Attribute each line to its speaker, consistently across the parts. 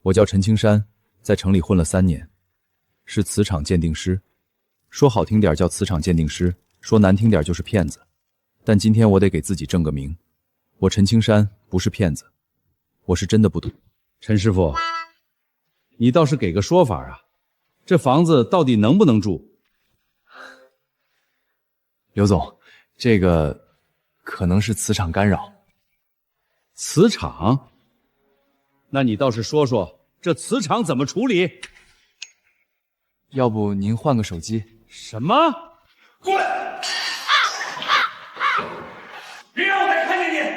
Speaker 1: 我叫陈青山，在城里混了3年，是磁场鉴定师。说好听点叫磁场鉴定师，说难听点就是骗子。但今天我得给自己正个名，我陈青山不是骗子，我是真的不赌。
Speaker 2: 陈师傅，你倒是给个说法啊！这房子到底能不能住？
Speaker 1: 刘总，这个可能是磁场干扰。
Speaker 2: 磁场？那你倒是说说，这磁场怎么处理？
Speaker 1: 要不您换个手机？
Speaker 2: 什么？
Speaker 3: 过来！别让我再看见你！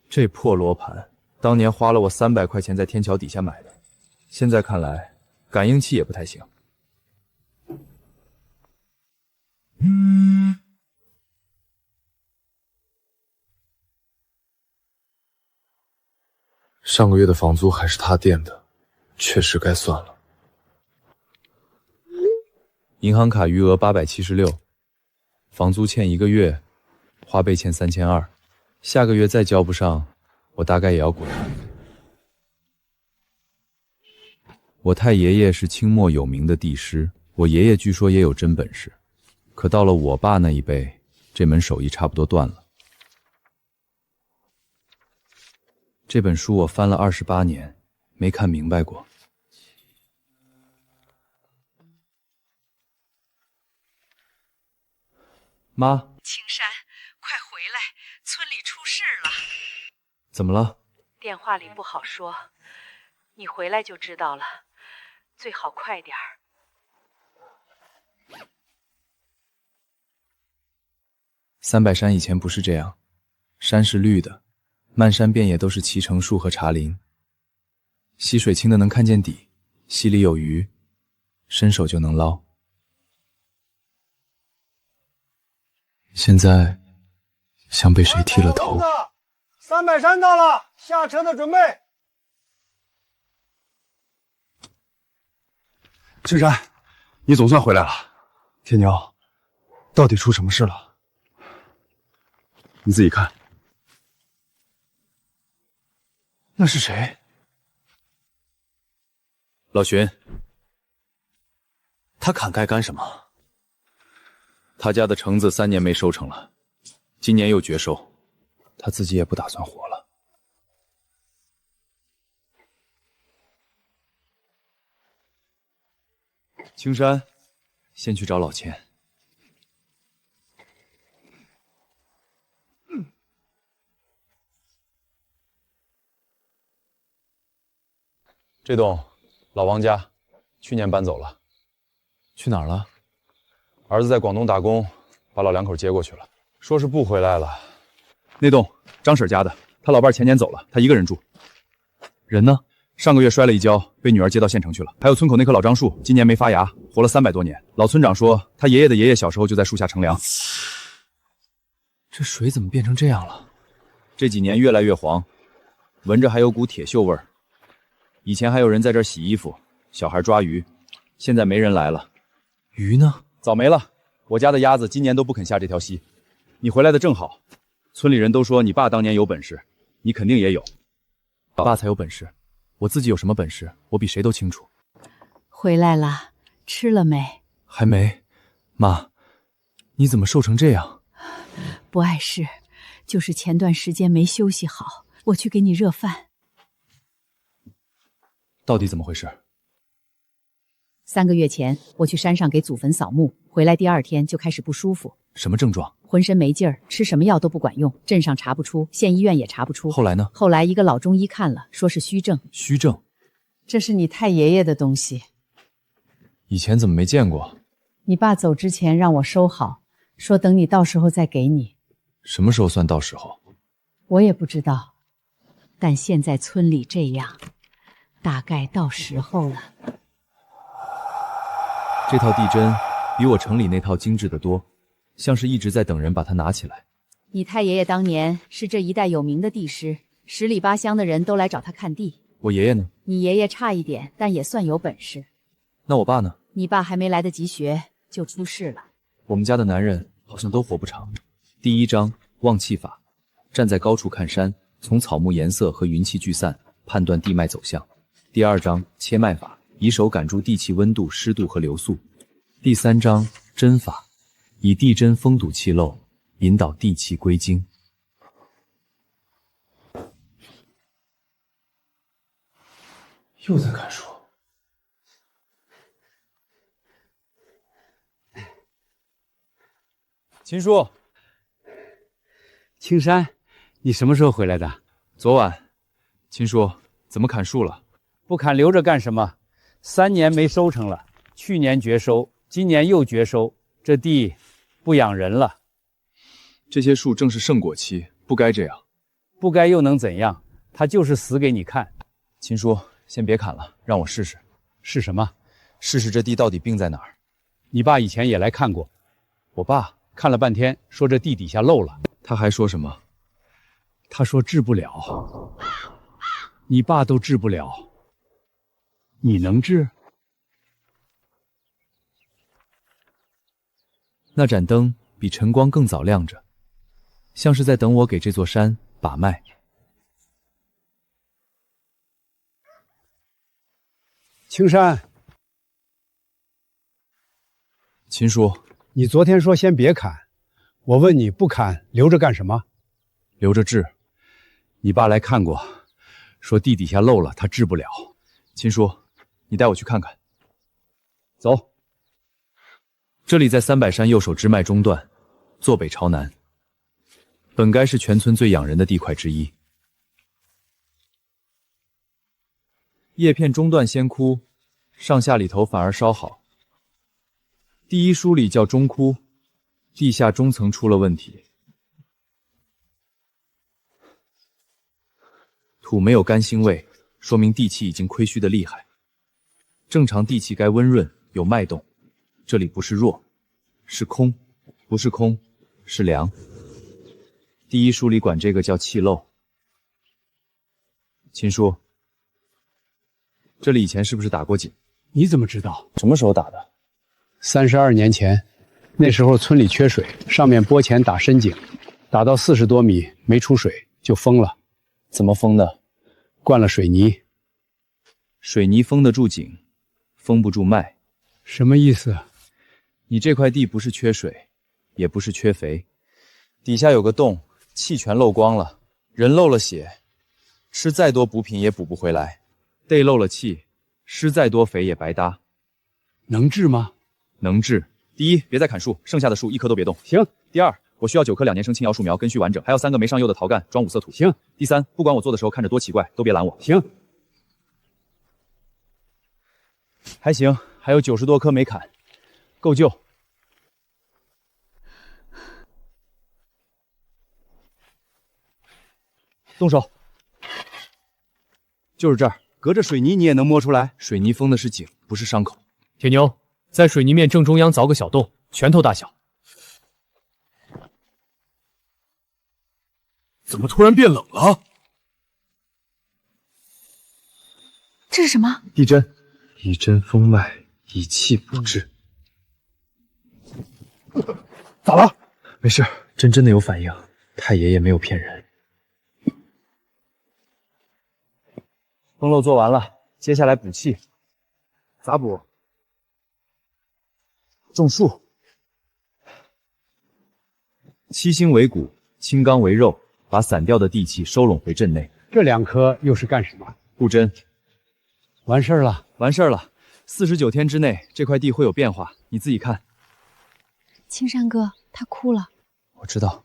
Speaker 1: 这破罗盘，当年花了我300块钱在天桥底下买的，现在看来，感应器也不太行。
Speaker 4: 上个月的房租还是他垫的，确实该算了。
Speaker 1: 银行卡余额876，房租欠1个月，花呗欠3200，下个月再交不上，我大概也要滚。我太爷爷是清末有名的地师，我爷爷据说也有真本事，可到了我爸那一辈，这门手艺差不多断了。这本书我翻了28年，没看明白过。妈，
Speaker 5: 青山，快回来，村里出事了。
Speaker 1: 怎么了？
Speaker 5: 电话里不好说，你回来就知道了，最好快点儿。
Speaker 1: 300山以前不是这样，山是绿的，漫山遍野都是脐橙树和茶林，溪水清的能看见底，溪里有鱼，伸手就能捞。现在像被谁剃了头。
Speaker 6: 300山到了，下车的准备。
Speaker 7: 青山，你总算回来了。天牛，到底出什么事了？你自己看。那是谁？
Speaker 1: 老荀，他砍盖干什么？他家的橙子3年没收成了，今年又绝收，他自己也不打算活了。青山，先去找老钱。这栋老王家，去年搬走了。去哪儿了？儿子在广东打工，把老2口接过去了，说是不回来了。那栋张婶家的，他老伴前年走了，他一个人住。人呢？上个月摔了一跤，被女儿接到县城去了。还有村口那棵老樟树，今年没发芽，活了300多年。老村长说，他爷爷的爷爷小时候就在树下乘凉。这水怎么变成这样了？这几年越来越黄，闻着还有股铁锈味儿。以前还有人在这儿洗衣服，小孩抓鱼，现在没人来了。鱼呢？早没了。我家的鸭子今年都不肯下这条溪。你回来的正好，村里人都说你爸当年有本事，你肯定也有。爸才有本事，我自己有什么本事，我比谁都清楚。
Speaker 5: 回来了，吃了没？
Speaker 1: 还没。妈，你怎么瘦成这样？
Speaker 5: 不碍事，就是前段时间没休息好，我去给你热饭。
Speaker 1: 到底怎么回事
Speaker 5: ？3个月前，我去山上给祖坟扫墓，回来第2天就开始不舒服。
Speaker 1: 什么症状？
Speaker 5: 浑身没劲儿，吃什么药都不管用，镇上查不出，县医院也查不出。
Speaker 1: 后来呢？
Speaker 5: 后来一个老中医看了，说是虚症。
Speaker 1: 虚症？
Speaker 5: 这是你太爷爷的东西，
Speaker 1: 以前怎么没见过？
Speaker 5: 你爸走之前让我收好，说等你到时候再给你。
Speaker 1: 什么时候算到时候？
Speaker 5: 我也不知道，但现在村里这样，大概到时候了。
Speaker 1: 这套地针比我城里那套精致得多，像是一直在等人把它拿起来。
Speaker 5: 你太爷爷当年是这一带有名的地师，10里8乡的人都来找他看地。
Speaker 1: 我爷爷呢？
Speaker 5: 你爷爷差一点，但也算有本事。
Speaker 1: 那我爸呢？
Speaker 5: 你爸还没来得及学，就出事了。
Speaker 1: 我们家的男人好像都活不长。第1章旺气法，站在高处看山，
Speaker 8: 从草木颜色和云气聚散判断地脉走向。第2章切脉法，以手感住地气温度、湿度和流速。第3章针法，以地针封堵气漏，引导地气归经。
Speaker 4: 又在看书。
Speaker 1: 秦叔，
Speaker 2: 青山，你什么时候回来的？
Speaker 1: 昨晚。秦叔，怎么砍树了？
Speaker 2: 不砍留着干什么？3年没收成了，去年绝收，今年又绝收，这地不养人了。
Speaker 1: 这些树正是盛果期，不该这样。
Speaker 2: 不该又能怎样？它就是死给你看。
Speaker 1: 秦叔，先别砍了，让我试试。
Speaker 2: 是什么？
Speaker 1: 试试这地到底病在哪儿。
Speaker 2: 你爸以前也来看过。
Speaker 1: 我爸
Speaker 2: 看了半天，说这地底下漏了。
Speaker 1: 他还说什么？
Speaker 2: 他说治不了。你爸都治不了，你能治？
Speaker 8: 那盏灯比晨光更早亮着，像是在等我给这座山把脉。
Speaker 6: 青山，
Speaker 1: 秦叔，
Speaker 6: 你昨天说先别砍，我问你不砍留着干什么？
Speaker 1: 留着治。
Speaker 2: 你爸来看过，说地底下漏了，他治不了。
Speaker 1: 秦叔，你带我去看看。
Speaker 2: 走。
Speaker 8: 这里在300山右手支脉中段，坐北朝南，本该是全村最养人的地块之一。叶片中段先枯，上下里头反而稍好。第1书里叫中枯，地下中层出了问题。土没有干腥味，说明地气已经亏虚的厉害。正常地气该温润有脉动，这里不是弱，是空，不是空，是凉。第1书里管这个叫气漏。秦叔，这里以前是不是打过井？
Speaker 6: 你怎么知道？
Speaker 1: 什么时候打的
Speaker 6: 32年前，那时候村里缺水，上面拨钱打深井，打到40多米没出水就封了。
Speaker 1: 怎么封的？
Speaker 6: 灌了水泥。
Speaker 8: 水泥封得住井，封不住脉。
Speaker 6: 什么意思？
Speaker 8: 你这块地不是缺水，也不是缺肥，
Speaker 1: 底下有个洞，气全漏光了，人漏了血，吃再多补品也补不回来。
Speaker 8: 地漏了气，施再多肥也白搭。
Speaker 6: 能治吗？
Speaker 8: 能治。第1，别再砍树，剩下的树一棵都别动。
Speaker 6: 行。
Speaker 8: 第2，我需要9棵2年生青瑶树苗，根须完整，还有3个没上釉的桃干，装5色土。
Speaker 6: 行。
Speaker 8: 第3，不管我做的时候看着多奇怪，都别拦我。
Speaker 6: 行。
Speaker 2: 还行，还有90多棵没砍，够救。动手。就是这儿，隔着水泥你也能摸出来。
Speaker 8: 水泥封的是井，不是伤口。
Speaker 9: 铁牛，在水泥面正中央凿个小洞，拳头大小。
Speaker 7: 怎么突然变冷了？
Speaker 10: 这是什么？
Speaker 4: 地针，以针封脉，以气补治。
Speaker 7: 咋了？
Speaker 4: 没事，针真的有反应，太爷爷没有骗人。
Speaker 2: 封漏做完了，接下来补气。
Speaker 7: 咋补？
Speaker 2: 种树。
Speaker 8: 七星为骨，青钢为肉，把散掉的地气收拢回阵内。
Speaker 6: 这2棵又是干什么？
Speaker 8: 布针。
Speaker 6: 完事儿了。
Speaker 8: 完事儿了。49天之内，这块地会有变化，你自己看。
Speaker 10: 青山哥，他哭了。
Speaker 1: 我知道。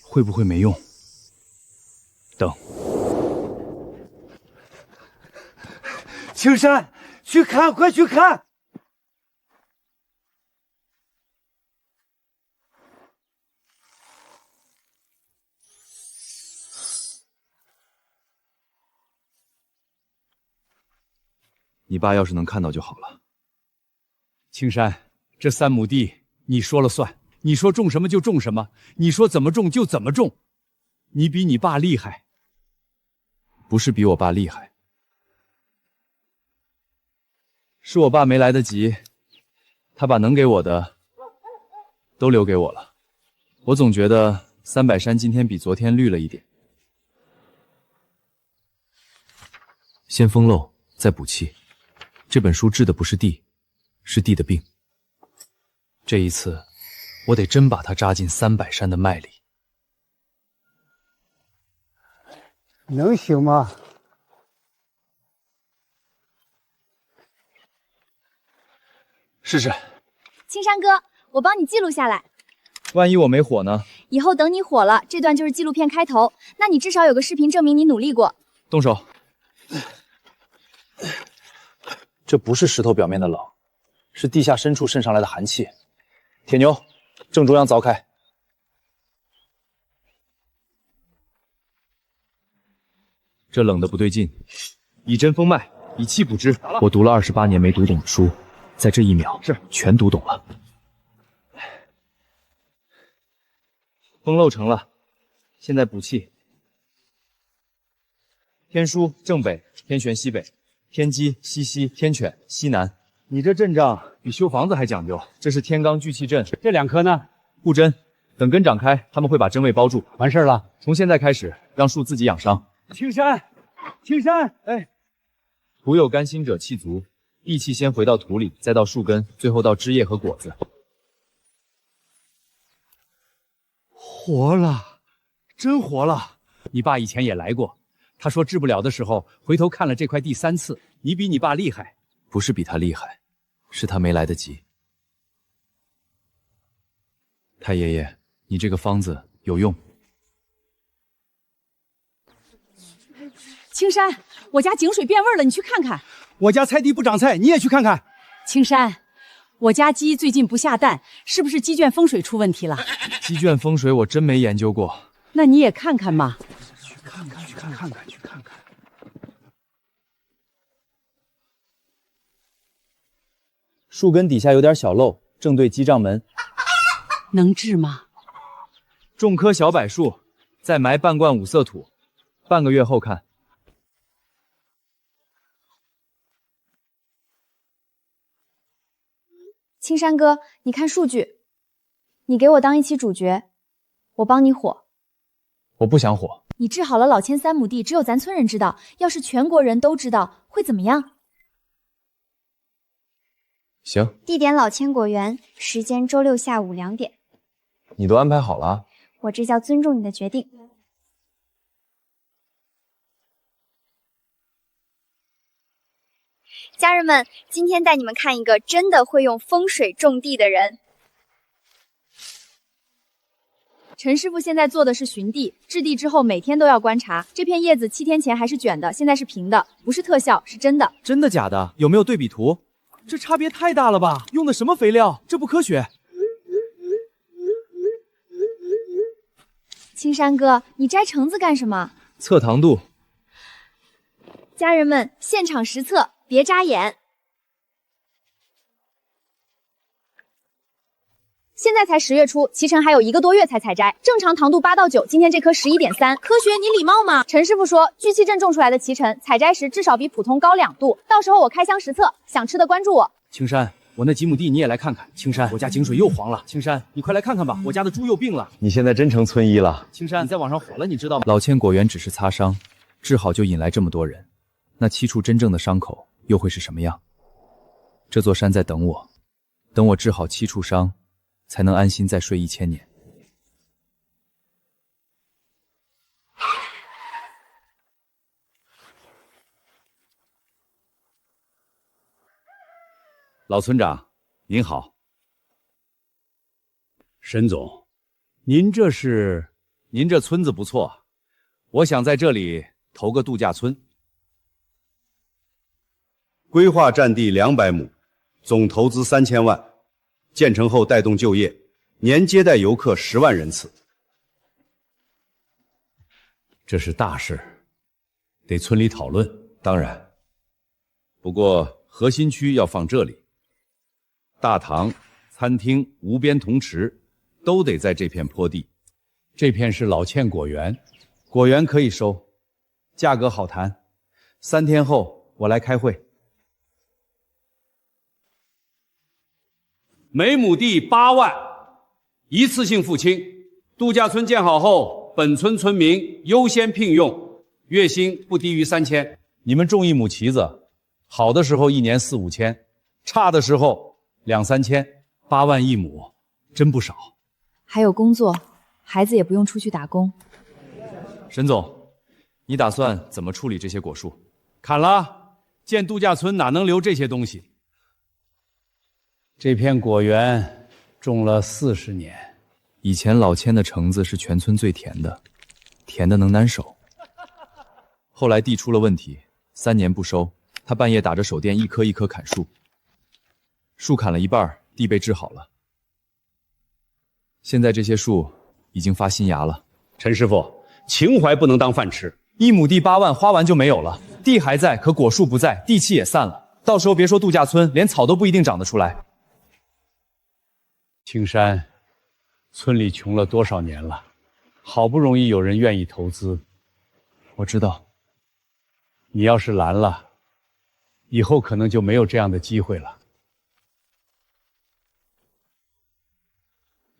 Speaker 2: 会不会没用？等。
Speaker 6: 青山，去看，快去看！
Speaker 8: 你爸要是能看到就好了。
Speaker 2: 青山，这3亩地你说了算，你说种什么就种什么，你说怎么种就怎么种，你比你爸厉害。
Speaker 8: 不是比我爸厉害，是我爸没来得及，他把能给我的都留给我了。我总觉得300山今天比昨天绿了一点。先封漏，再补气。这本书治的不是地，是地的病。这一次，我得真把它扎进300山的脉里。
Speaker 6: 能行吗？
Speaker 8: 试试。
Speaker 10: 青山哥，我帮你记录下来。
Speaker 8: 万一我没火呢？
Speaker 10: 以后等你火了，这段就是纪录片开头，那你至少有个视频证明你努力过。
Speaker 8: 动手。这不是石头表面的冷，是地下深处渗上来的寒气。铁牛，正中央凿开。这冷的不对劲，以针封脉，以气补之。我读了28年没读懂的书，在这1秒全读懂了。封漏成了，现在补气。天枢正北，天旋西北，天机西西，天犬西南。你这阵仗比修房子还讲究。这是天罡聚气阵。
Speaker 6: 这2颗呢？
Speaker 8: 布针，等根长开，他们会把针位包住。
Speaker 6: 完事儿了。
Speaker 8: 从现在开始，让树自己养伤。
Speaker 6: 青山，青山，哎，
Speaker 8: 土有甘心者气足，地气先回到土里，再到树根，最后到枝叶和果子。
Speaker 2: 活了，真活了！你爸以前也来过，他说治不了的时候，回头看了这块地3次。你比你爸厉害，
Speaker 8: 不是比他厉害，是他没来得及。太爷爷，你这个方子有用。
Speaker 5: 青山，我家井水变味了，你去看看。
Speaker 2: 我家菜地不长菜，你也去看看。
Speaker 5: 青山，我家鸡最近不下蛋，是不是鸡圈风水出问题了？
Speaker 8: 鸡圈风水我真没研究过。
Speaker 5: 那你也看看嘛。
Speaker 2: 去看看，去看看，去看看。
Speaker 8: 树根底下有点小漏，正对鸡帐门。
Speaker 5: 能治吗？
Speaker 8: 种棵小柏树，再埋半罐五色土，半个月后看。
Speaker 10: 青山哥，你看数据，你给我当一期主角，我帮你火。
Speaker 8: 我不想火。
Speaker 10: 你治好了老千3亩地，只有咱村人知道，要是全国人都知道，会怎么样？
Speaker 8: 行。
Speaker 11: 地点老千果园，时间周6下午2点。
Speaker 8: 你都安排好了？
Speaker 11: 我这叫尊重你的决定。家人们，今天带你们看一个真的会用风水种地的人。
Speaker 10: 陈师傅现在做的是寻地，置地之后每天都要观察。这片叶子7天前还是卷的，现在是平的，不是特效，是真的。
Speaker 8: 真的假的？有没有对比图？这差别太大了吧？用的什么肥料？这不科学。
Speaker 10: 青山哥，你摘橙子干什么？
Speaker 8: 测糖度。
Speaker 10: 家人们，现场实测，别眨眼。现在才10月初，脐橙还有1个多月才采摘，正常糖度8到9，今天这颗11.3，科学你礼貌吗？陈师傅说，聚气阵种出来的脐橙，采摘时至少比普通高2度，到时候我开箱实测，想吃的关注我。
Speaker 2: 青山，我那几亩地你也来看看。青山，我家井水又黄了。青山，你快来看看吧，我家的猪又病了。
Speaker 1: 你现在真成村医了。
Speaker 2: 青山，你在网上火了，你知道吗？
Speaker 8: 老千果园只是擦伤，治好就引来这么多人，那7处真正的伤口又会是什么样？这座山在等我，等我治好7处伤，才能安心再睡1000年。
Speaker 2: 老村长，您好。沈总，您这是？您这村子不错，我想在这里投个度假村。
Speaker 12: 规划占地200亩，总投资3000万，建成后带动就业，年接待游客10万人次。
Speaker 2: 这是大事，得村里讨论。当然，不过核心区要放这里。大堂、餐厅、无边铜池都得在这片坡地。这片是老千果园，
Speaker 8: 果园可以收，价格好谈。3天后我来开会。
Speaker 2: 每亩地8万，一次性付清，度假村建好后，本村村民优先聘用，月薪不低于3000。你们种一亩棋子，好的时候1年4、5千，差的时候2、3千，8万1亩，真不少。
Speaker 10: 还有工作，孩子也不用出去打工。
Speaker 8: 沈总，你打算怎么处理这些果树？
Speaker 2: 砍了，建度假村哪能留这些东西？
Speaker 6: 这片果园种了40年，
Speaker 8: 以前老千的橙子是全村最甜的，甜的能难手。后来地出了问题，3年不收，他半夜打着手电一棵一棵砍树，树砍了一半，地被治好了。现在这些树已经发新芽了。
Speaker 2: 陈师傅，情怀不能当饭吃。
Speaker 8: 1亩地8万，花完就没有了。地还在，可果树不在，地气也散了。到时候别说度假村，连草都不一定长得出来。
Speaker 6: 青山，村里穷了多少年了，好不容易有人愿意投资。
Speaker 8: 我知道，
Speaker 6: 你要是拦了，以后可能就没有这样的机会了。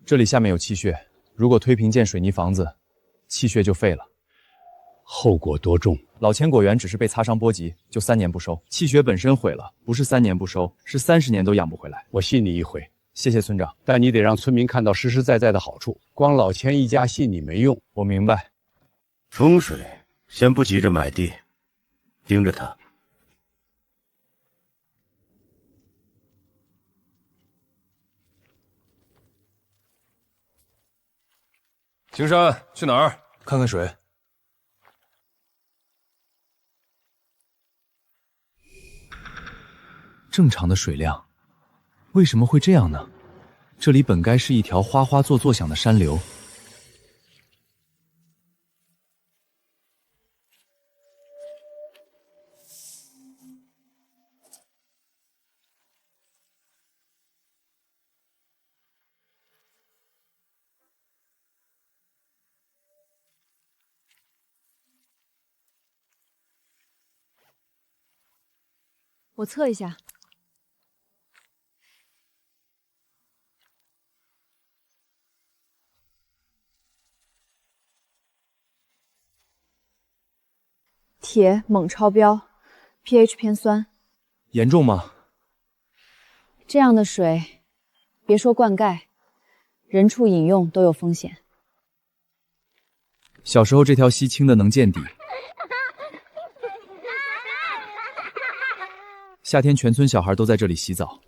Speaker 8: 这里下面有气穴，如果推平建水泥房子，气穴就废了。
Speaker 6: 后果多重？
Speaker 8: 老千果园只是被擦伤波及，就3年不收。气穴本身毁了，不是3年不收，是30年都养不回来。
Speaker 6: 我信你一回，
Speaker 8: 谢谢村长，
Speaker 6: 但你得让村民看到实实在在的好处。光老千一家信你没用。
Speaker 8: 我明白。
Speaker 13: 风水，先不急着买地，盯着他。
Speaker 7: 青山，去哪儿？
Speaker 9: 看看水。
Speaker 8: 正常的水量，为什么会这样呢？这里本该是一条哗哗作响的山流。
Speaker 10: 我测一下。铁锰超标 ，pH 偏酸。
Speaker 8: 严重吗？
Speaker 10: 这样的水，别说灌溉，人畜饮用都有风险。
Speaker 8: 小时候这条溪清的能见底，夏天全村小孩都在这里洗澡。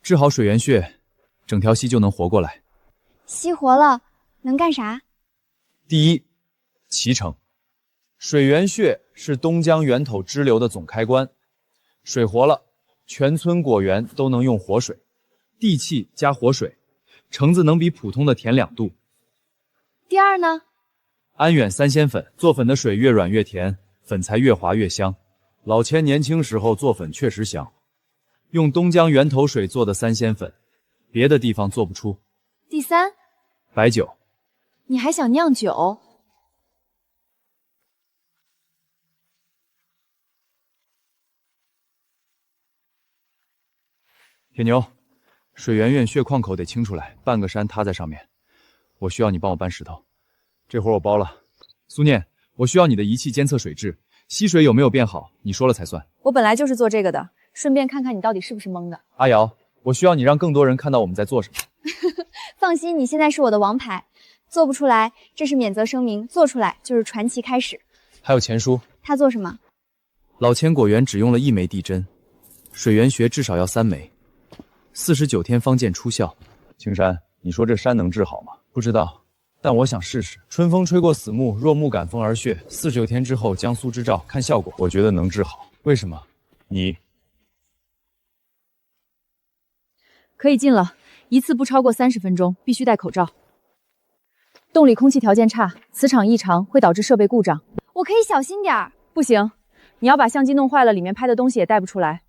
Speaker 8: 治好水源穴，整条溪就能活过来。
Speaker 11: 溪活了，能干啥？
Speaker 8: 第一，脐橙。水源穴是东江源头支流的总开关，水活了，全村果园都能用活水，地气加活水，橙子能比普通的甜2度。
Speaker 10: 第二呢？
Speaker 8: 安远3鲜粉，做粉的水越软越甜，粉才越滑越香。老千年轻时候做粉确实香，用东江源头水做的3鲜粉，别的地方做不出。
Speaker 10: 第三，
Speaker 8: 白酒。
Speaker 10: 你还想酿酒？
Speaker 8: 铁牛，水源院血矿口得清出来，半个山塌在上面。我需要你帮我搬石头，这活我包了。苏念，我需要你的仪器监测水质，溪水有没有变好，你说了才算。
Speaker 10: 我本来就是做这个的，顺便看看你到底是不是蒙的。
Speaker 8: 阿瑶，我需要你让更多人看到我们在做什么。
Speaker 11: 放心，你现在是我的王牌，做不出来这是免责声明，做出来就是传奇开始。
Speaker 8: 还有钱叔，
Speaker 11: 他做什么？
Speaker 8: 老千果园只用了1枚地针，水源穴至少要3枚，49天方见出效。青山，你说这山能治好吗？不知道，但我想试试。春风吹过死木，若木感风而血，49天之后江苏之兆，看效果。我觉得能治好。为什么？你
Speaker 10: 可以进了，一次不超过30分钟，必须戴口罩。洞里空气条件差，磁场异常会导致设备故障。
Speaker 11: 我可以小心点儿。
Speaker 10: 不行，你要把相机弄坏了，里面拍的东西也带不出来。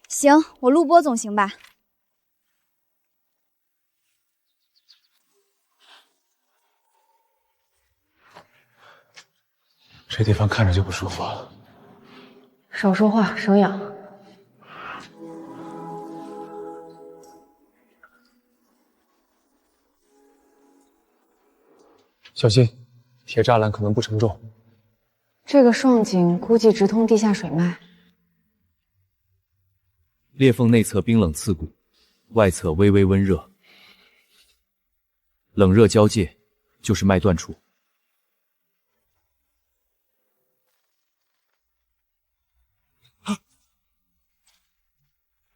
Speaker 11: 行，我录播总行吧？
Speaker 4: 这地方看着就不舒服。
Speaker 10: 少说话，少养。
Speaker 6: 小心，铁栅栏可能不承重。
Speaker 14: 这个双井估计直通地下水脉。
Speaker 8: 裂缝内侧冰冷刺骨，外侧微微温热，冷热交界，就是脉断处。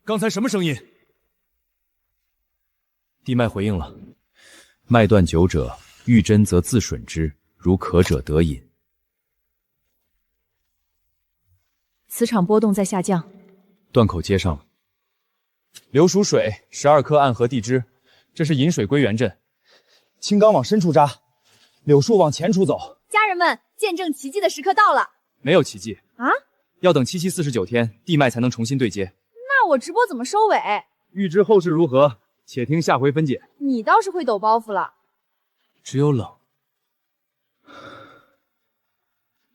Speaker 8: 刚才什么声音？地脉回应了。脉断久者，遇针则自吮之，如渴者得饮。
Speaker 5: 磁场波动在下降，
Speaker 8: 断口接上了。
Speaker 9: 流属水12颗暗河地支，这是引水归元阵。青冈往深处扎，柳树往前处走。
Speaker 10: 家人们，见证奇迹的时刻到了！
Speaker 9: 没有奇迹
Speaker 10: 啊！
Speaker 9: 要等7749天，地脉才能重新对接。
Speaker 10: 那我直播怎么收尾？
Speaker 9: 欲知后事如何，且听下回分解。
Speaker 10: 你倒是会抖包袱了。
Speaker 8: 只有冷，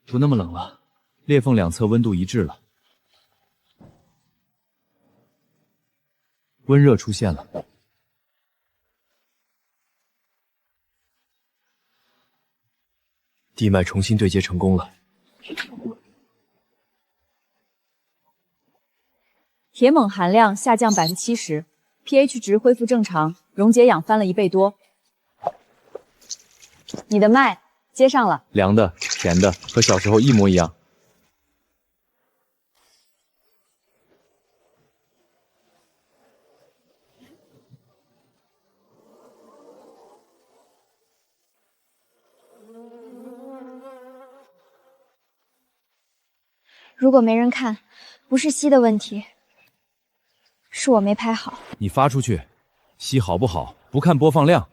Speaker 8: 不那么冷了。裂缝两侧温度一致了，温热出现了。地脉重新对接成功了。
Speaker 5: 铁锰含量下降70%，pH 值恢复正常，溶解氧翻了1倍多。你的脉接上了，
Speaker 8: 凉的、甜的，和小时候一模一样。
Speaker 11: 如果没人看，不是吸的问题，是我没拍好。
Speaker 8: 你发出去，吸好不好，不看播放量。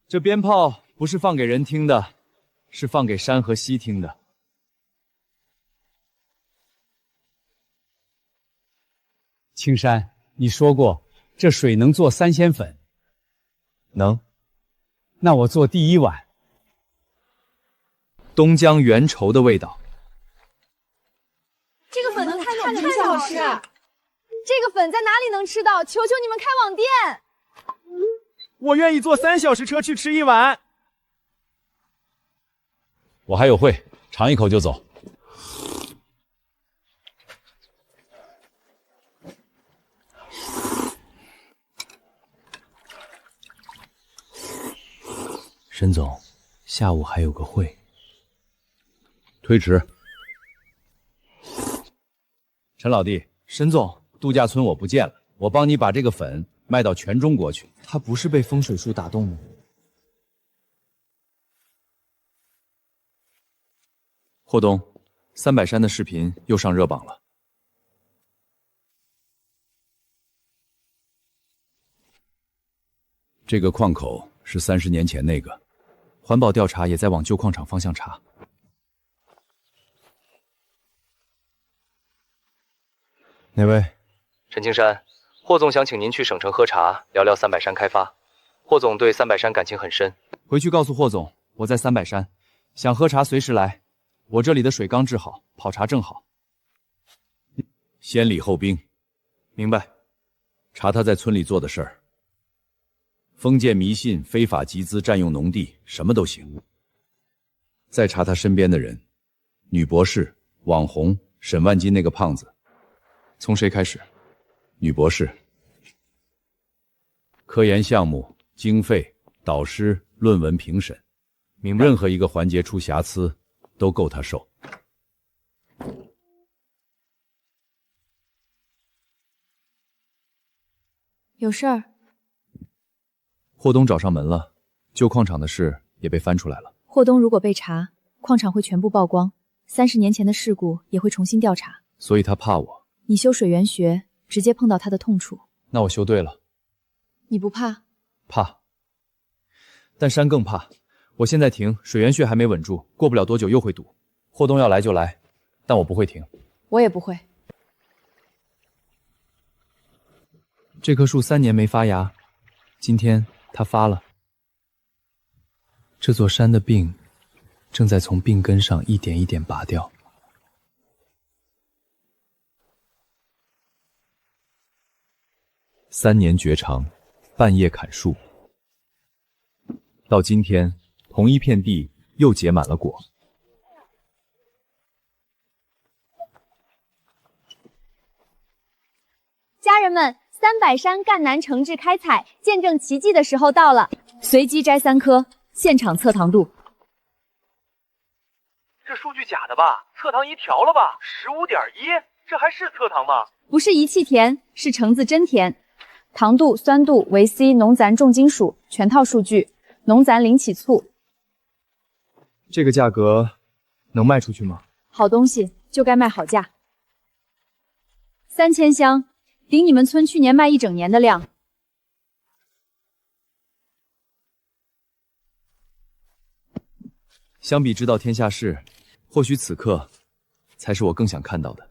Speaker 9: 这鞭炮不是放给人听的，是放给山和溪听的。
Speaker 6: 青山，你说过这水能做3仙粉，
Speaker 8: 能。
Speaker 6: 那我做第1碗。
Speaker 8: 东江原稠的味道。
Speaker 10: 这个粉能太好吃，这个粉在哪里能吃到？求求你们开网店！
Speaker 9: 我愿意坐3小时车去吃1碗。
Speaker 1: 我还有会，尝一口就走。
Speaker 8: 沈总，下午还有个会，
Speaker 2: 推迟。
Speaker 8: 陈老弟，沈总，度假村我不见了，我帮你把这个粉卖到全中国去。
Speaker 9: 他不是被风水术打动的。
Speaker 8: 霍东，300山的视频又上热榜了。
Speaker 2: 这个矿口是30年前那个。
Speaker 8: 环保调查也在往旧矿场方向查。
Speaker 9: 哪位？
Speaker 15: 陈青山，霍总想请您去省城喝茶，聊聊300山开发。霍总对300山感情很深。
Speaker 8: 回去告诉霍总，我在300山，想喝茶随时来。我这里的水刚治好，跑茶正好。
Speaker 2: 先礼后兵。
Speaker 8: 明白。
Speaker 2: 查他在村里做的事儿。封建迷信、非法集资、占用农地，什么都行。再查他身边的人，女博士、网红、沈万金那个胖子。
Speaker 8: 从谁开始？
Speaker 2: 女博士。科研项目、经费、导师、论文评审，
Speaker 8: 明白。
Speaker 2: 任何一个环节出瑕疵，都够他受。
Speaker 5: 有事儿。
Speaker 8: 霍东找上门了，旧矿场的事也被翻出来了。
Speaker 5: 霍东如果被查，矿场会全部曝光，30年前的事故也会重新调查。
Speaker 8: 所以他怕我。
Speaker 5: 你修水源学，直接碰到他的痛处。
Speaker 8: 那我修对了。
Speaker 5: 你不怕？
Speaker 8: 怕。但山更怕。我现在停，水源穴还没稳住，过不了多久又会堵。霍东要来就来，但我不会停。
Speaker 5: 我也不会。
Speaker 8: 这棵树3年没发芽，今天它发了。这座山的病正在从病根上一点一点拔掉。3年绝长，半夜砍树，到今天，同一片地又结满了果。
Speaker 10: 家人们，300山赣南诚挚开采，见证奇迹的时候到了。随机摘3颗，现场测糖度。
Speaker 15: 这数据假的吧？测糖仪调了吧？15.1，这还是测糖吗？
Speaker 10: 不是仪器甜，是橙子真甜。糖度、酸度为 C 农咱重金属，全套数据，农咱零起醋。
Speaker 8: 这个价格能卖出去吗？
Speaker 10: 好东西就该卖好价。3000箱，顶你们村去年卖1整年的量。
Speaker 8: 相比知道天下事，或许此刻才是我更想看到的。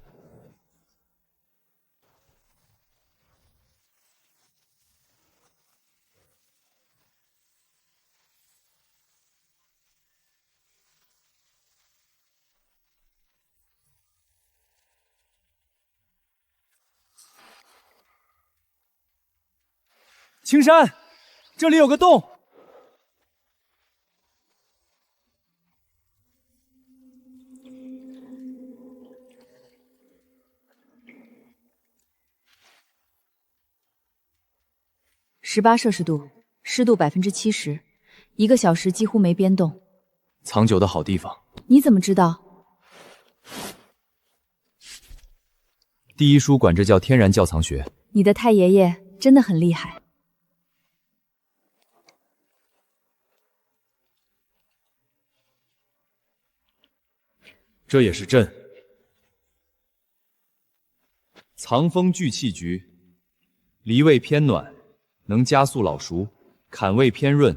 Speaker 9: 青山，这里有个洞。
Speaker 5: 18摄氏度，湿度70%，1个小时几乎没变动。
Speaker 8: 藏酒的好地方。
Speaker 5: 你怎么知道？
Speaker 8: 第一书管这叫天然窖藏学。
Speaker 5: 你的太爷爷真的很厉害。
Speaker 8: 这也是朕藏风聚气局，离味偏暖，能加速老熟；坎味偏润，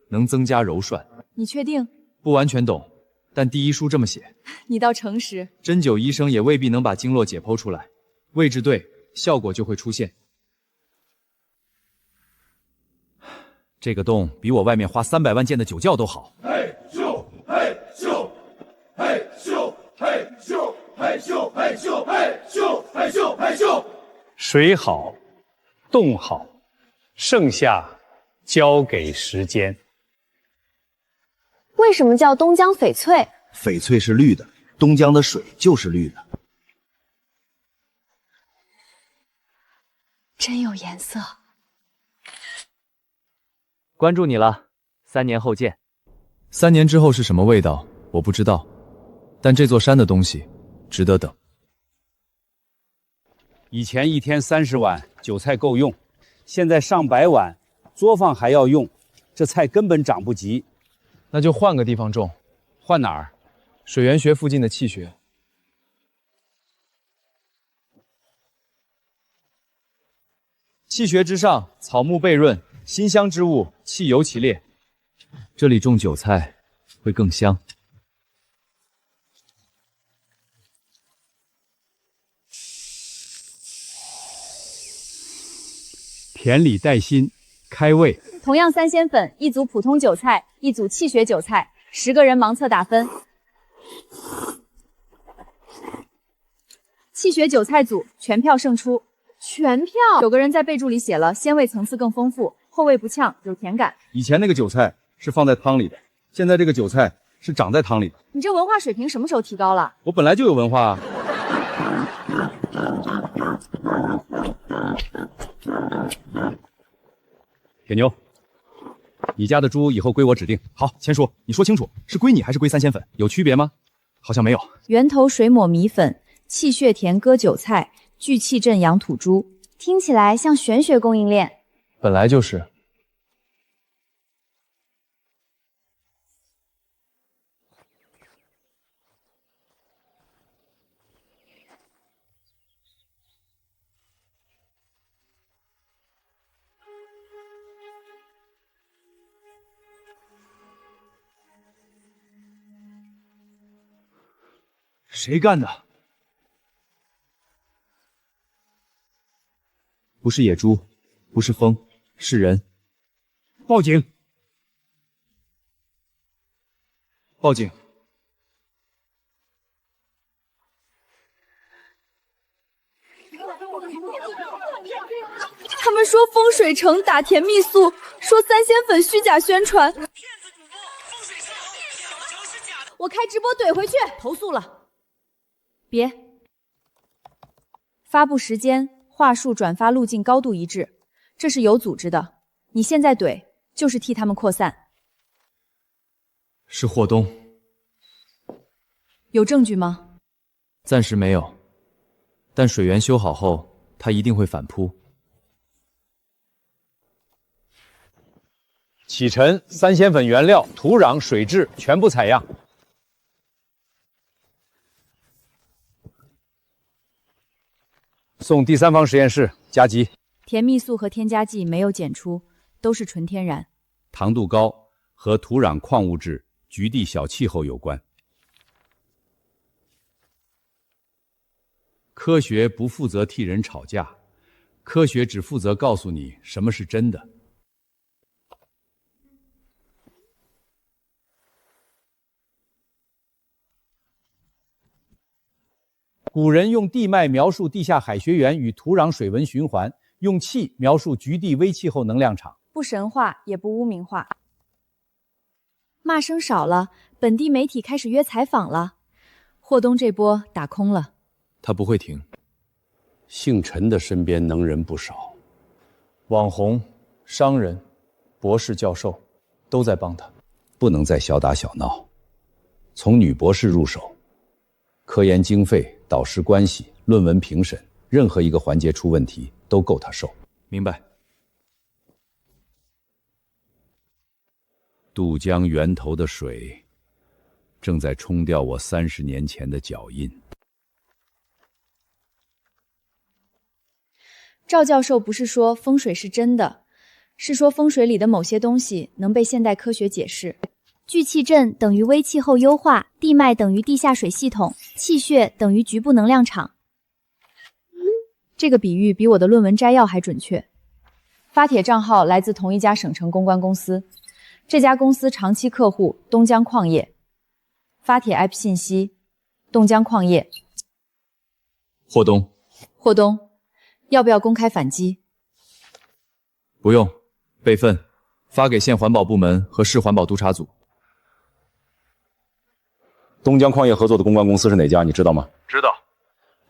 Speaker 8: 能增加柔顺。
Speaker 5: 你确定？
Speaker 8: 不完全懂，但第一书这么写。
Speaker 5: 你倒诚实。
Speaker 8: 针灸医生也未必能把经络解剖出来，位置对，效果就会出现。这个洞比我外面花300万建的酒窖都好。
Speaker 3: 嘿咻嘿咻嘿咻嘿咻嘿咻嘿咻嘿咻嘿咻嘿咻，
Speaker 6: 水好，洞好，剩下交给时间。
Speaker 11: 为什么叫东江翡翠？
Speaker 16: 翡翠是绿的，东江的水就是绿的。
Speaker 11: 真有颜色。
Speaker 15: 关注你了，3年后见。
Speaker 8: 3年之后是什么味道，我不知道，但这座山的东西值得等。
Speaker 6: 以前1天30碗韭菜够用，现在上百碗，作坊还要用，这菜根本长不急。
Speaker 9: 那就换个地方种。
Speaker 6: 换哪儿？
Speaker 9: 水源穴附近的气穴。气穴之上，草木倍润，馨香之物，气尤其烈。
Speaker 8: 这里种韭菜会更香。
Speaker 6: 田里带薪，开胃。
Speaker 10: 同样3鲜粉，1组普通韭菜，1组气血韭菜，10个人盲测打分。气血韭菜组全票胜出，全票9个人在备注里写了鲜味层次更丰富，后味不呛，有甜感。
Speaker 7: 以前那个韭菜是放在汤里的，现在这个韭菜是长在汤里的。
Speaker 10: 你这文化水平什么时候提高了？
Speaker 7: 我本来就有文化啊。
Speaker 9: 铁牛，你家的猪以后归我指定。好，签署。你说清楚，是归你还是归3鲜粉？有区别吗？好像没有。
Speaker 5: 源头水抹米粉，气血田割韭菜，聚气镇养土猪。
Speaker 11: 听起来像玄学供应链。
Speaker 9: 本来就是。谁干的？不是野猪，不是风，是人。
Speaker 6: 报警！
Speaker 9: 报警！
Speaker 17: 他们说风水城打甜蜜素，说三仙粉虚假宣传。
Speaker 10: 我开直播怼回去，投诉了。别。发布时间、话术、转发路径高度一致，这是有组织的。你现在怼，就是替他们扩散。
Speaker 8: 是霍东。
Speaker 10: 有证据吗？
Speaker 8: 暂时没有，但水源修好后，他一定会反扑。
Speaker 6: 启辰三鲜粉原料、土壤、水质全部采样。送第三方实验室加急。
Speaker 10: 甜蜜素和添加剂没有检出，都是纯天然。
Speaker 2: 糖度高和土壤矿物质、局地小气候有关。科学不负责替人吵架，科学只负责告诉你什么是真的。
Speaker 6: 古人用地脉描述地下海学源与土壤水文循环，用气描述局地微气候能量场。
Speaker 10: 不神话也不污名化。骂声少了，本地媒体开始约采访了。霍东这波打空了。
Speaker 8: 他不会停。
Speaker 2: 姓陈的身边能人不少，
Speaker 8: 网红、商人、博士、教授都在帮他。
Speaker 2: 不能再小打小闹，从女博士入手，科研经费、导师关系、论文评审，任何一个环节出问题都够他受。
Speaker 8: 明白。
Speaker 2: 渡江源头的水，正在冲掉我30年前的脚印。
Speaker 10: 赵教授不是说风水是真的，是说风水里的某些东西能被现代科学解释。
Speaker 11: 聚气阵等于微气候优化，地脉等于地下水系统，气血等于局部能量场。
Speaker 10: 这个比喻比我的论文摘要还准确。发帖账号来自同一家省城公关公司，这家公司长期客户东江矿业。发帖 app 信息：东江矿业。
Speaker 8: 霍东。
Speaker 10: 霍东，要不要公开反击？
Speaker 8: 不用，备份，发给县环保部门和市环保督察组。
Speaker 1: 东江矿业合作的公关公司是哪家？你知道吗？
Speaker 18: 知道。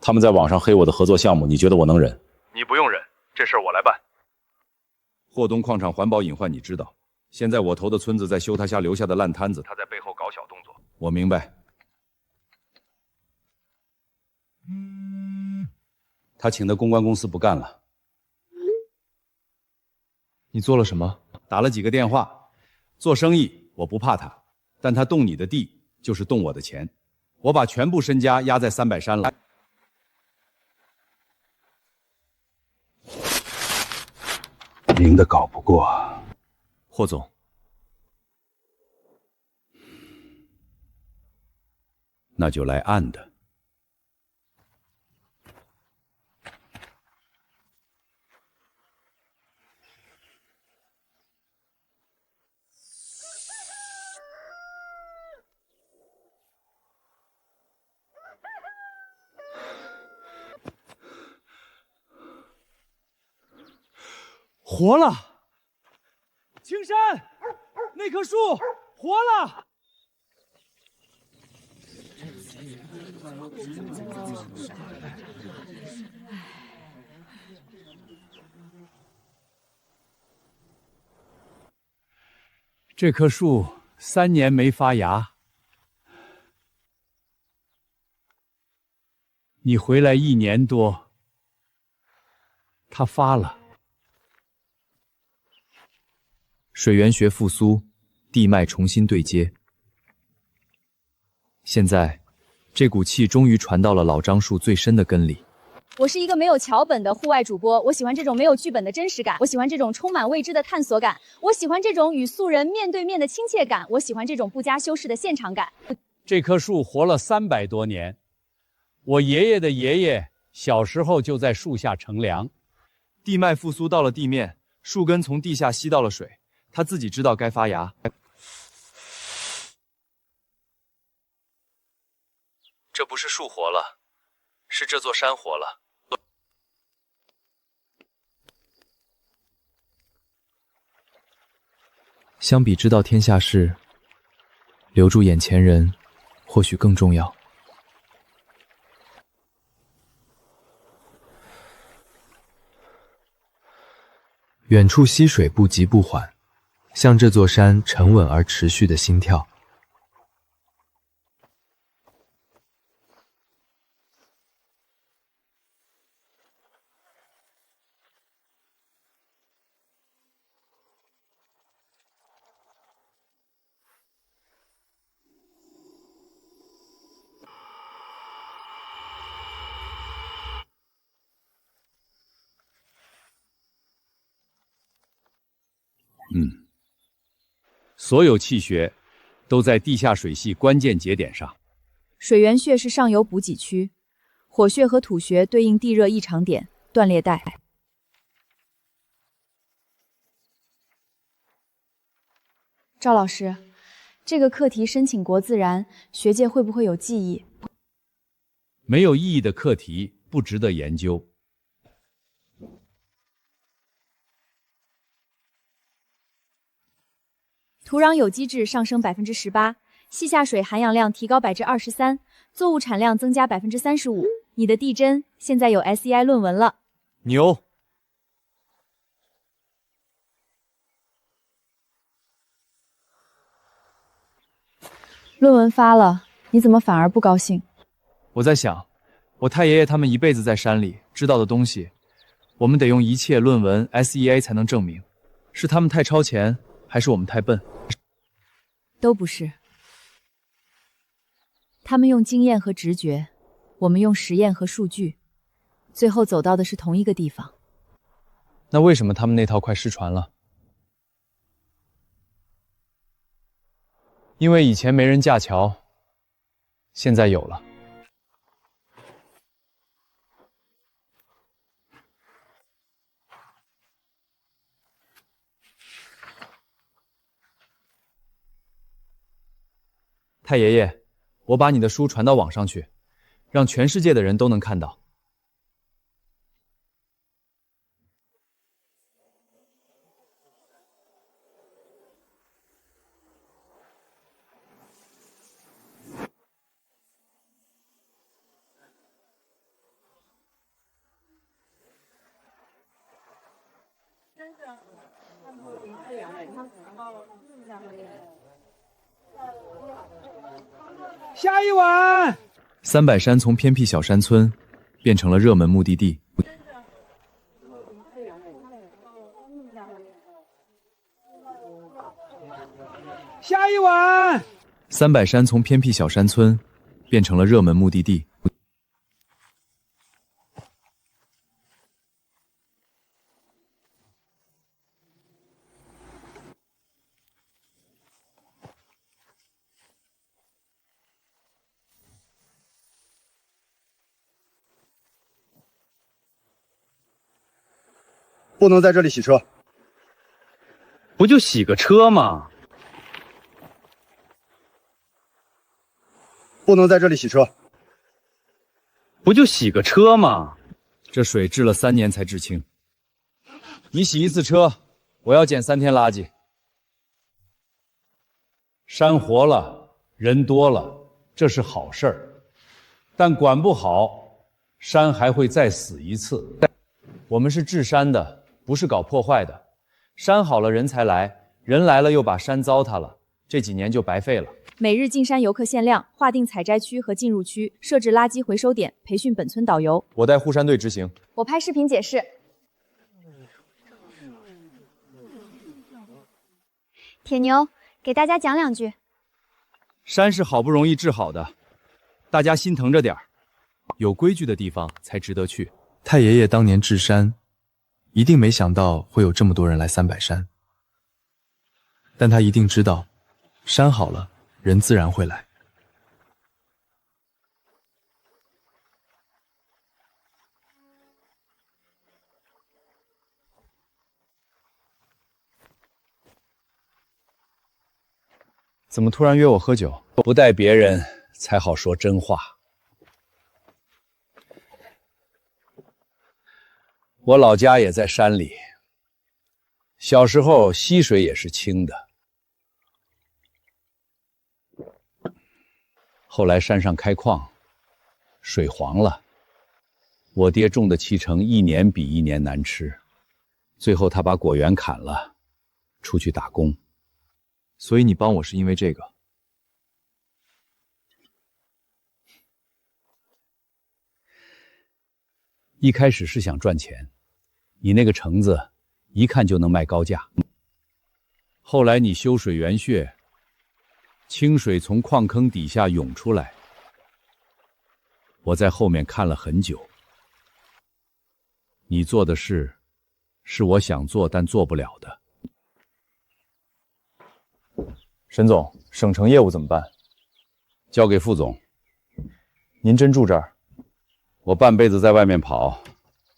Speaker 1: 他们在网上黑我的合作项目，你觉得我能忍？
Speaker 18: 你不用忍，这事儿我来办。
Speaker 2: 霍东矿场环保隐患你知道，现在我投的村子在修他家留下的烂摊子，
Speaker 18: 他在背后搞小动作。
Speaker 2: 我明白。他请的公关公司不干了。
Speaker 8: 你做了什么？
Speaker 2: 打了几个电话。做生意我不怕他，但他动你的地就是动我的钱，我把全部身家压在300山了。
Speaker 7: 明的搞不过。
Speaker 8: 霍总，
Speaker 2: 那就来暗的。
Speaker 9: 活了！青山，那棵树活了！
Speaker 6: 这棵树3年没发芽，你回来1年多，它发了。
Speaker 8: 水源学复苏，地脉重新对接。现在，这股气终于传到了老樟树最深的根里。
Speaker 10: 我是一个没有桥本的户外主播，我喜欢这种没有剧本的真实感，我喜欢这种充满未知的探索感，我喜欢这种与素人面对面的亲切感，我喜欢这种不加修饰的现场感。
Speaker 6: 这棵树活了300多年，我爷爷的爷爷小时候就在树下乘凉。
Speaker 8: 地脉复苏到了地面，树根从地下吸到了水，它自己知道该发芽。这不是树活了，是这座山活了。相比知道天下事，留住眼前人，或许更重要。远处溪水不急不缓，像这座山沉稳而持续的心跳。
Speaker 2: 所有气穴都在地下水系关键节点上。
Speaker 17: 水源穴是上游补给区，火穴和土穴对应地热异常点、断裂带。
Speaker 11: 赵老师，这个课题申请国自然，学界会不会有记忆？
Speaker 2: 没有意义的课题不值得研究。
Speaker 17: 土壤有机质上升18%，细下水含氧量提高23%，作物产量增加35%。你的地针现在有 SEI 论文了，
Speaker 2: 牛！
Speaker 17: 论文发了，你怎么反而不高兴？
Speaker 8: 我在想，我太爷爷他们一辈子在山里知道的东西，我们得用一切论文 SEA 才能证明，是他们太超前，还是我们太笨？
Speaker 17: 都不是。他们用经验和直觉，我们用实验和数据，最后走到的是同一个地方。
Speaker 8: 那为什么他们那套快失传了？因为以前没人架桥，现在有了。太爷爷，我把你的书传到网上去，让全世界的人都能看到。
Speaker 6: 下一碗。
Speaker 8: 300山从偏僻小山村变成了热门目的地。
Speaker 6: 下一碗。
Speaker 8: 300山从偏僻小山村变成了热门目的地。
Speaker 12: 不能在这里洗车。
Speaker 7: 不就洗个车吗？
Speaker 12: 不能在这里洗车。
Speaker 7: 不就洗个车吗？
Speaker 8: 这水治了3年才治清。你洗一次车，我要捡3天垃圾。
Speaker 2: 山活了，人多了，这是好事儿，但管不好，山还会再死一次。
Speaker 8: 我们是治山的，不是搞破坏的。山好了人才来，人来了又把山糟蹋了，这几年就白费了。
Speaker 17: 每日进山游客限量，划定采摘区和进入区，设置垃圾回收点，培训本村导游。
Speaker 8: 我带护山队执行。
Speaker 11: 我拍视频解释。铁牛，给大家讲2句。
Speaker 8: 山是好不容易治好的，大家心疼着点儿。有规矩的地方才值得去。太爷爷当年治山，一定没想到会有这么多人来300山，但他一定知道，山好了，人自然会来。怎么突然约我喝酒？
Speaker 2: 不带别人才好说真话。我老家也在山里，小时候溪水也是清的，
Speaker 6: 后来山上开矿，水黄了。我爹种的脐橙一年比一年难吃，最后他把果园砍了，出去打工。
Speaker 8: 所以你帮我是因为这个？
Speaker 6: 一开始是想赚钱，你那个橙子一看就能卖高价。后来你修水源穴，清水从矿坑底下涌出来，我在后面看了很久。你做的事，是我想做但做不了的。
Speaker 9: 沈总，省城业务怎么办？
Speaker 6: 交给副总。
Speaker 9: 您真住这儿？
Speaker 6: 我半辈子在外面跑，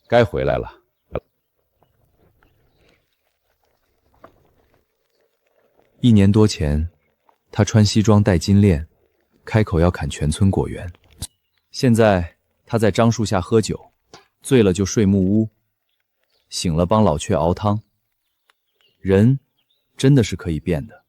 Speaker 6: 该回来了。
Speaker 8: 1年多前，他穿西装戴金链，开口要砍全村果园。现在他在樟树下喝酒，醉了就睡木屋，醒了帮老雀熬汤。人真的是可以变的。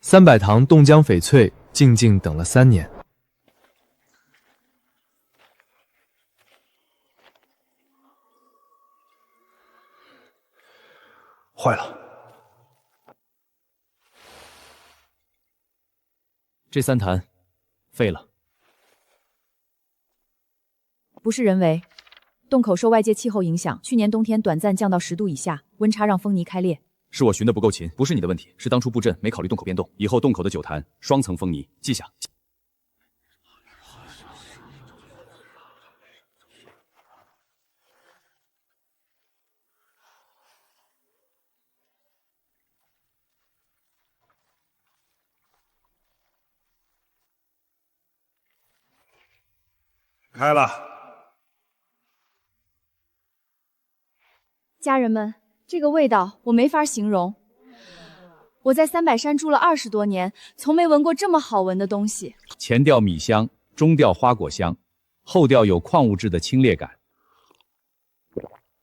Speaker 19: 300堂冻浆翡翠静静等了3年。
Speaker 7: 坏了，
Speaker 8: 这3坛废了。
Speaker 17: 不是人为，洞口受外界气候影响，去年冬天短暂降到10度以下，温差让风泥开裂。
Speaker 8: 是我寻的不够勤，不是你的问题，是当初布阵没考虑洞口变动。以后洞口的9坛双层封泥，记下。
Speaker 12: 开了。
Speaker 17: 家人们，这个味道我没法形容。我在300山住了20多年，从没闻过这么好闻的东西。
Speaker 6: 前调米香，中调花果香，后调有矿物质的清冽感。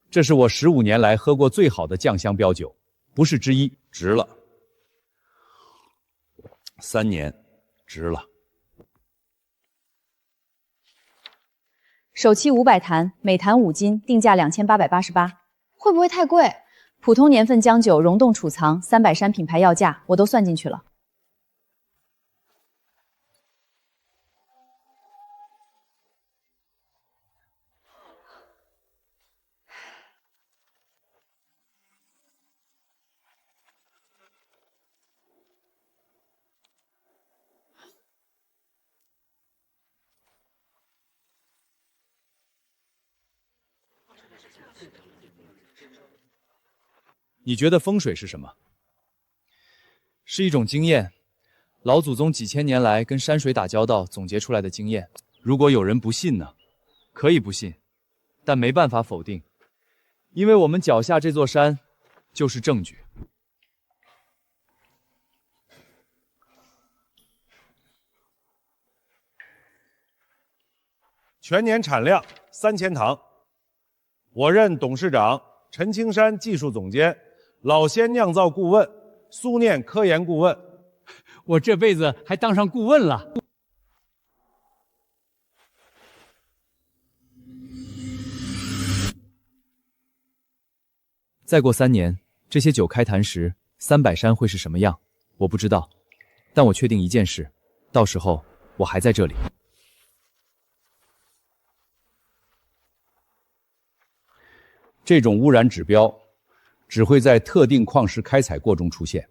Speaker 6: 这是我15年来喝过最好的酱香标酒，不是之一，值了。3年，值了。
Speaker 17: 首期500坛，每坛5斤，定价2888，
Speaker 11: 会不会太贵？
Speaker 17: 普通年份浆酒溶冻储藏，300山品牌要价我都算进去了。
Speaker 8: 你觉得风水是什么？是一种经验，老祖宗几千年来跟山水打交道总结出来的经验。如果有人不信呢？可以不信，但没办法否定，因为我们脚下这座山就是证据。
Speaker 12: 全年产量3000堂，我任董事长，陈青山技术总监，老仙酿造顾问，苏念科研顾问。
Speaker 6: 我这辈子还当上顾问了。
Speaker 8: 再过3年，这些酒开坛时，300山会是什么样？我不知道，但我确定一件事，到时候我还在这里。
Speaker 6: 这种污染指标只会在特定矿石开采过中出现。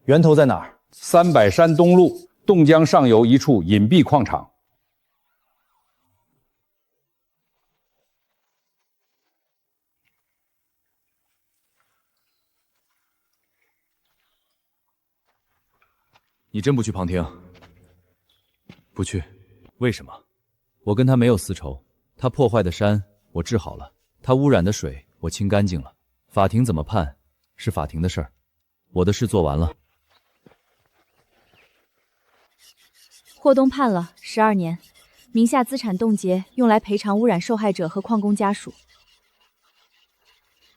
Speaker 9: 源头在哪儿
Speaker 6: ？300山东路冻江上游一处隐蔽矿场。
Speaker 8: 你真不去旁听？不去。为什么？我跟他没有私仇，他破坏的山我治好了，他污染的水我清干净了。法庭怎么判是法庭的事儿，我的事做完了。
Speaker 17: 霍东判了12年，名下资产冻结，用来赔偿污染受害者和矿工家属。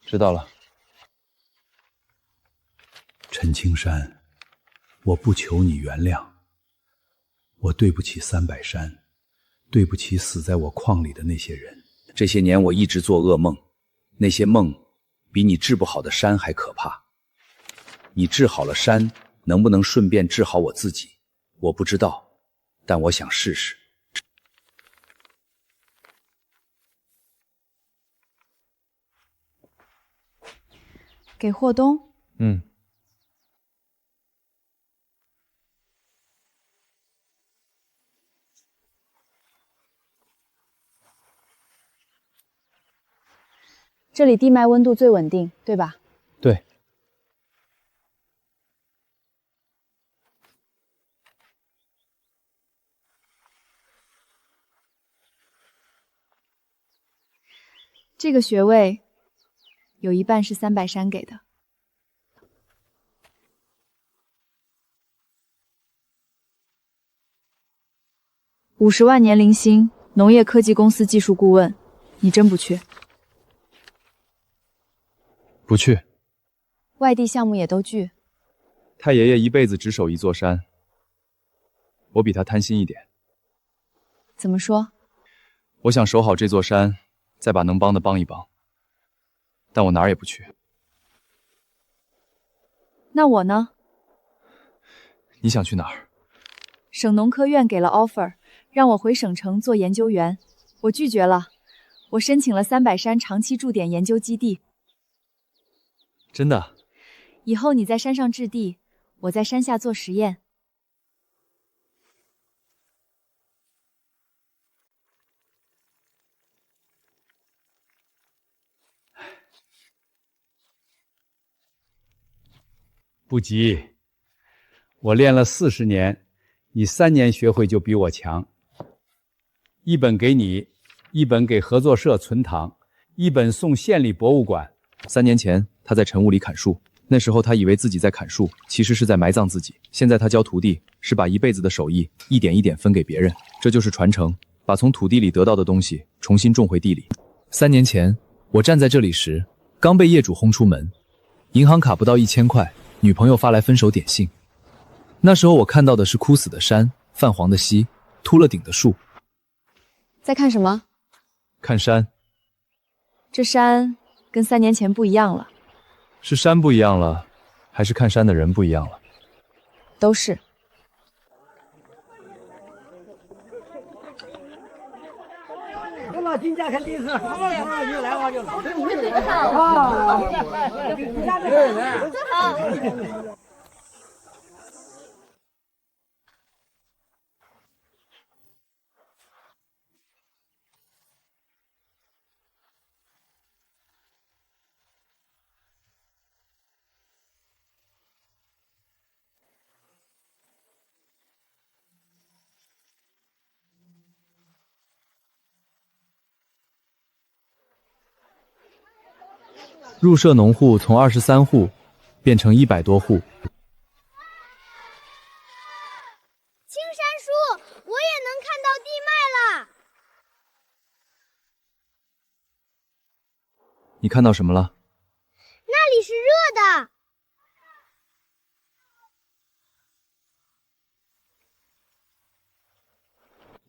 Speaker 6: 知道了。陈青山，我不求你原谅，我对不起300山，对不起死在我矿里的那些人。这些年我一直做噩梦，那些梦比你治不好的山还可怕。你治好了山，能不能顺便治好我自己？我不知道，但我想试试。
Speaker 17: 给霍东。这里地脉温度最稳定，对吧？
Speaker 6: 对。
Speaker 17: 这个穴位有一半是300山给的。50万年龄薪，农业科技公司技术顾问，你真不去？
Speaker 8: 不去。
Speaker 17: 外地项目也都拒。
Speaker 8: 太爷爷一辈子只守一座山，我比他贪心一点。
Speaker 17: 怎么说？
Speaker 8: 我想守好这座山，再把能帮的帮一帮。但我哪儿也不去。
Speaker 17: 那我呢？
Speaker 8: 你想去哪儿？
Speaker 17: 省农科院给了 offer， 让我回省城做研究员，我拒绝了。我申请了300山长期驻点研究基地。
Speaker 8: 真的？
Speaker 17: 以后你在山上置地，我在山下做实验。
Speaker 6: 不急，我练了40年，你3年学会就比我强。一本给你，一本给合作社存档，一本送县里博物馆。
Speaker 8: 3年前他在晨雾里砍树，那时候他以为自己在砍树，其实是在埋葬自己。现在他教徒弟，是把一辈子的手艺一点一点分给别人，这就是传承，把从土地里得到的东西重新种回地里。3年前我站在这里时，刚被业主轰出门，银行卡不到1000块，女朋友发来分手点信。那时候我看到的是枯死的山，泛黄的溪，秃了顶的树。
Speaker 14: 在看什么？
Speaker 8: 看山。
Speaker 17: 这山跟3年前不一样了。
Speaker 8: 是山不一样了，还是看山的人不一样了？
Speaker 17: 都是。
Speaker 3: 我老金家看电视，就来我就来。
Speaker 8: 入社农户从23户变成100多户。
Speaker 20: 青山叔，我也能看到地脉了。
Speaker 8: 你看到什么了？
Speaker 20: 那里是热的。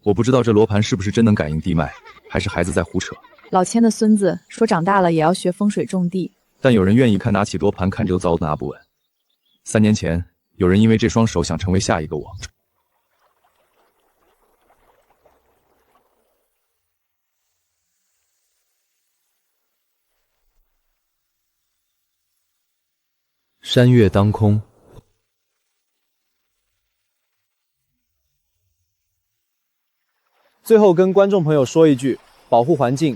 Speaker 8: 我不知道这罗盘是不是真能感应地脉，还是孩子在胡扯。
Speaker 17: 老千的孙子说长大了也要学风水种地，
Speaker 8: 但有人愿意拿起罗盘看周遭拿不稳。3年前，有人因为这双手想成为下一个我。山岳当空。
Speaker 9: 最后跟观众朋友说一句，保护环境